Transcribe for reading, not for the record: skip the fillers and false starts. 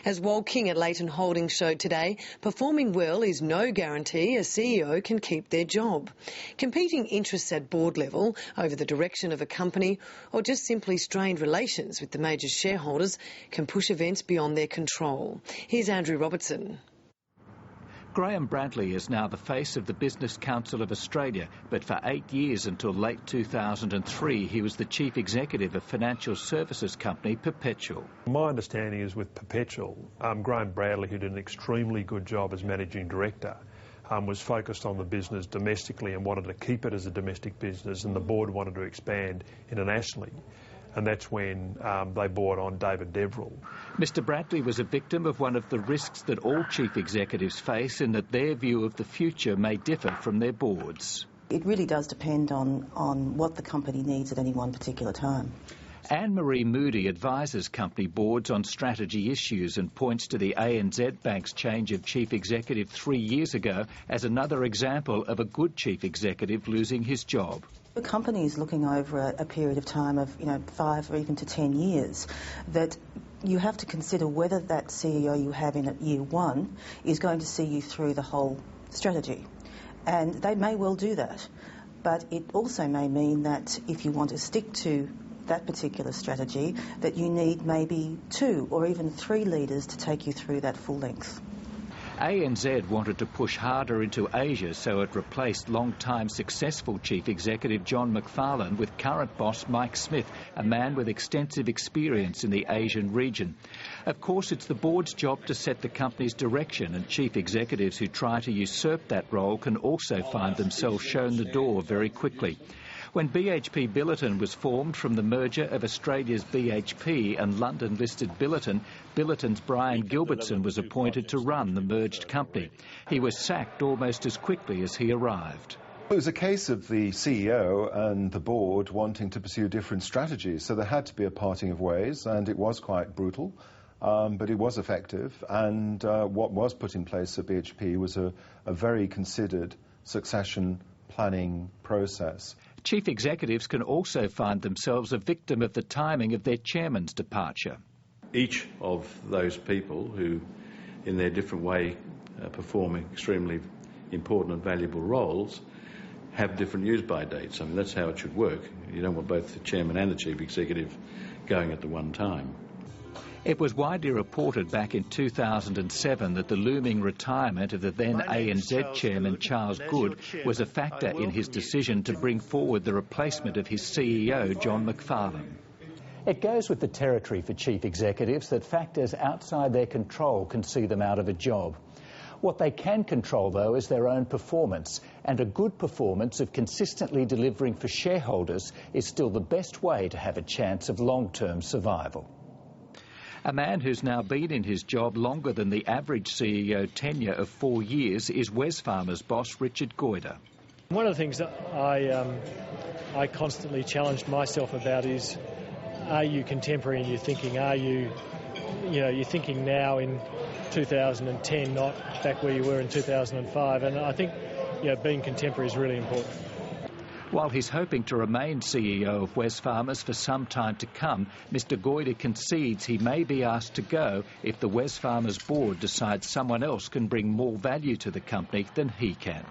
As Wal King at Leighton Holding showed today, performing well is no guarantee a CEO can keep their job. Competing interests at board level over the direction of a company or just simply strained relations with the major shareholders can push events beyond their control. Here's Andrew Robertson. Graham Bradley is now the face of the Business Council of Australia, but for 8 years until late 2003 he was the chief executive of financial services company Perpetual. My understanding is with Perpetual, Graham Bradley, who did an extremely good job as managing director, was focused on the business domestically and wanted to keep it as a domestic business, and the board wanted to expand internationally. And that's when they brought on David Deverill. Mr Bradley was a victim of one of the risks that all chief executives face in that their view of the future may differ from their boards. It really does depend on what the company needs at any one particular time. Anne-Marie Moody advises company boards on strategy issues and points to the ANZ Bank's change of chief executive 3 years ago as another example of a good chief executive losing his job. A company is looking over a period of time of 5 or even to 10 years, that you have to consider whether that CEO you have in at year one is going to see you through the whole strategy. And they may well do that, but it also may mean that if you want to stick to that particular strategy, that you need maybe 2 or even 3 leaders to take you through that full length. ANZ wanted to push harder into Asia, so it replaced long-time successful chief executive John McFarlane with current boss Mike Smith, a man with extensive experience in the Asian region. Of course, it's the board's job to set the company's direction, and chief executives who try to usurp that role can also find themselves shown the door very quickly. When BHP Billiton was formed from the merger of Australia's BHP and London-listed Billiton, Billiton's Brian Gilbertson was appointed to run the merged company. He was sacked almost as quickly as he arrived. It was a case of the CEO and the board wanting to pursue different strategies, so there had to be a parting of ways, and it was quite brutal, but it was effective, and what was put in place at BHP was a very considered succession planning process. Chief executives can also find themselves a victim of the timing of their chairman's departure. Each of those people who, in their different way, perform extremely important and valuable roles, have different use-by dates. I mean, that's how it should work. You don't want both the chairman and the chief executive going at the one time. It was widely reported back in 2007 that the looming retirement of the then ANZ chairman Charles Goode was a factor in his decision to bring forward the replacement of his CEO John McFarlane. It goes with the territory for chief executives that factors outside their control can see them out of a job. What they can control, though, is their own performance, and a good performance of consistently delivering for shareholders is still the best way to have a chance of long-term survival. A man who's now been in his job longer than the average CEO tenure of 4 years is Wesfarmers boss Richard Goyder. One of the things that I constantly challenged myself about is, are you contemporary in your thinking? Are you, you're thinking now in 2010, not back where you were in 2005? And I think, being contemporary is really important. While he's hoping to remain CEO of Wesfarmers for some time to come, Mr Goyder concedes he may be asked to go if the Wesfarmers board decides someone else can bring more value to the company than he can.